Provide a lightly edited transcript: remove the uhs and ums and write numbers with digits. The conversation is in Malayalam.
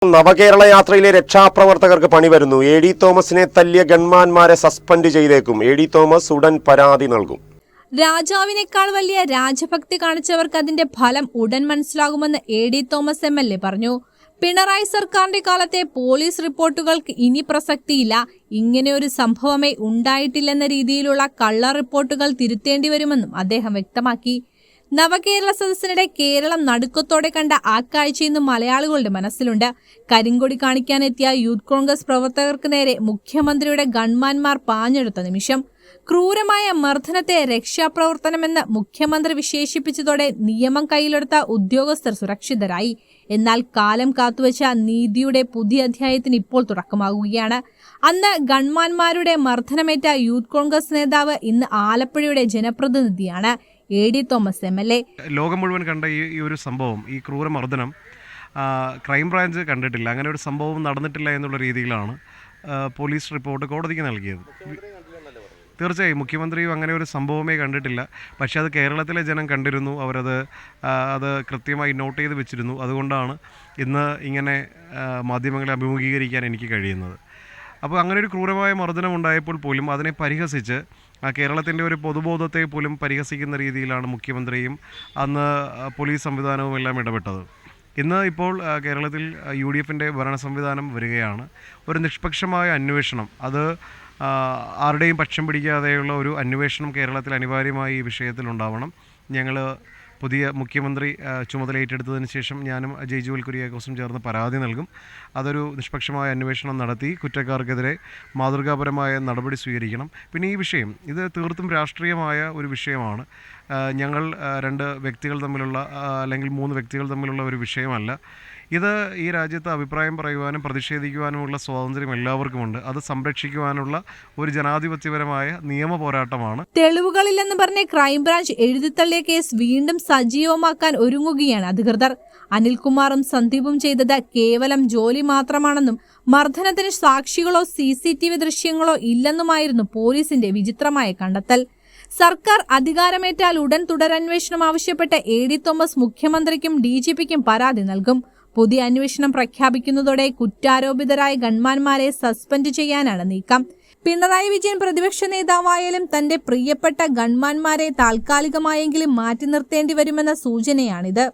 നവകേരള യാത്രയിലെ രക്ഷാപ്രവർത്തകർക്ക് പണി വരുന്നു. എ.ഡി. തോമസിനെ തല്ലിയ ഗൺമാന്മാരെ സസ്പെൻഡ് ചെയ്തേക്കും. എ.ഡി. തോമസ് ഉടൻ പരാതി നൽകും. രാജാവിനേക്കാൾ വലിയ രാജഭക്തി കാണിച്ചവർക്ക് അതിന്റെ ഫലം ഉടൻ മനസ്സിലാകുമെന്ന് എ.ഡി. Thomas MLA. പറഞ്ഞു. പിണറായി സർക്കാരിന്റെ കാലത്തെ പോലീസ് റിപ്പോർട്ടുകൾക്ക് ഇനി പ്രസക്തിയില്ല. ഇങ്ങനെയൊരു സംഭവമേ ഉണ്ടായിട്ടില്ലെന്ന രീതിയിലുള്ള കള്ള റിപ്പോർട്ടുകൾ തിരുത്തേണ്ടി വരുമെന്നും അദ്ദേഹം വ്യക്തമാക്കി. നവകേരള സദസ്സിനിടെ കേരളം നടുക്കത്തോടെ കണ്ട ആ കാഴ്ച ഇന്ന് മലയാളികളുടെ മനസ്സിലുണ്ട്. കരിങ്കൊടി കാണിക്കാനെത്തിയ യൂത്ത് കോൺഗ്രസ് പ്രവർത്തകർക്ക് നേരെ മുഖ്യമന്ത്രിയുടെ ഗൺമാന്മാർ പാഞ്ഞെടുത്ത നിമിഷം. ക്രൂരമായ മർദ്ദനത്തെ രക്ഷാപ്രവർത്തനമെന്ന് മുഖ്യമന്ത്രി വിശേഷിപ്പിച്ചതോടെ നിയമം കയ്യിലെടുത്ത ഉദ്യോഗസ്ഥർ സുരക്ഷിതരായി. എന്നാൽ കാലം കാത്തുവച്ച നീതിയുടെ പുതിയ അധ്യായത്തിന് ഇപ്പോൾ തുടക്കമാകുകയാണ്. അന്ന് ഗൺമാന്മാരുടെ മർദ്ദനമേറ്റ യൂത്ത് കോൺഗ്രസ് നേതാവ് ഇന്ന് ആലപ്പുഴയുടെ ജനപ്രതിനിധിയാണ് എ.ഡി. Thomas MLA. ലോകം മുഴുവൻ കണ്ട ഈ ഒരു സംഭവം, ഈ ക്രൂരമർദ്ദനം ക്രൈംബ്രാഞ്ച് കണ്ടിട്ടില്ല. അങ്ങനെ ഒരു സംഭവം നടന്നിട്ടില്ല എന്നുള്ള രീതിയിലാണ് പോലീസ് റിപ്പോർട്ട് കോടതിക്ക് നൽകിയത്. തീർച്ചയായും മുഖ്യമന്ത്രിയും അങ്ങനെ ഒരു സംഭവമേ കണ്ടിട്ടില്ല. പക്ഷേ അത് കേരളത്തിലെ ജനം കണ്ടിരുന്നു. അത് കൃത്യമായി നോട്ട് ചെയ്ത് വെച്ചിരുന്നു. അതുകൊണ്ടാണ് ഇന്ന് ഇങ്ങനെ മാധ്യമങ്ങളെ അഭിമുഖീകരിക്കാൻ എനിക്ക് കഴിയുന്നത്. അപ്പോൾ അങ്ങനെ ഒരു ക്രൂരമായ മർദ്ദനം ഉണ്ടായപ്പോൾ പോലും അതിനെ പരിഹസിച്ച് കേരളത്തിൻ്റെ ഒരു പൊതുബോധത്തെ പോലും പരിഹസിക്കുന്ന രീതിയിലാണ് മുഖ്യമന്ത്രിയും അന്ന് പോലീസ് സംവിധാനവും എല്ലാം ഇടപെട്ടത്. ഇന്ന് ഇപ്പോൾ കേരളത്തിൽ UDFൻ്റെ ഭരണ സംവിധാനം വരികയാണ്. ഒരു നിഷ്പക്ഷമായ അന്വേഷണം, അത് ആരുടെയും പക്ഷം പിടിക്കാതെയുള്ള ഒരു അന്വേഷണം കേരളത്തിൽ അനിവാര്യമായി ഈ വിഷയത്തിൽ ഉണ്ടാവണം. ഞങ്ങൾ പുതിയ മുഖ്യമന്ത്രി ചുമതലയേറ്റെടുത്തതിന് ശേഷം ഞാനും ജയ്ജുവൽ കുര്യാക്കോസും ചേർന്ന് പരാതി നൽകും. അതൊരു നിഷ്പക്ഷമായ അന്വേഷണം നടത്തി കുറ്റക്കാർക്കെതിരെ മാതൃകാപരമായ നടപടി സ്വീകരിക്കണം. പിന്നെ ഈ വിഷയം ഇത് തീർത്തും രാഷ്ട്രീയമായ ഒരു വിഷയമാണ്. ഞങ്ങൾ 2 വ്യക്തികൾ തമ്മിലുള്ള അല്ലെങ്കിൽ 3 വ്യക്തികൾ തമ്മിലുള്ള ഒരു വിഷയമല്ല. ഇത് ഈ രാജ്യത്ത് അഭിപ്രായം പറയുവാനും പ്രതിഷേധിക്കുവാനുമുള്ള സ്വാതന്ത്ര്യം എല്ലാവർക്കുമുണ്ട്. അത് സംരക്ഷിക്കുവാനുള്ള ഒരു ജനാധിപത്യപരമായ നിയമ പോരാട്ടമാണ്. തെളിവുകളില്ലെന്ന് പറഞ്ഞ് ക്രൈംബ്രാഞ്ച് എഴുതിത്തള്ളിയ കേസ് വീണ്ടും സജീവമാക്കാൻ ഒരുങ്ങുകയാണ് അധികൃതർ. അനിൽകുമാറും സന്ദീപും ചെയ്തത് കേവലം ജോലി മാത്രമാണെന്നും മർദ്ദനത്തിന് സാക്ഷികളോ CCTV ദൃശ്യങ്ങളോ ഇല്ലെന്നുമായിരുന്നു പോലീസിന്റെ വിചിത്രമായ കണ്ടെത്തൽ. സർക്കാർ അധികാരമേറ്റാൽ ഉടൻ തുടരന്വേഷണം ആവശ്യപ്പെട്ട് എ.ഡി. തോമസ് മുഖ്യമന്ത്രിക്കും DGPക്കും പരാതി നൽകും. പുതിയ അന്വേഷണം പ്രഖ്യാപിക്കുന്നതോടെ കുറ്റാരോപിതരായ ഗൺമാന്മാരെ സസ്പെൻഡ് ചെയ്യാനാണ് നീക്കം. പിണറായി വിജയൻ പ്രതിപക്ഷ നേതാവായാലും തന്റെ പ്രിയപ്പെട്ട ഗൺമാന്മാരെ താൽക്കാലികമായെങ്കിലും മാറ്റി നിർത്തേണ്ടി വരുമെന്ന സൂചനയാണിത്.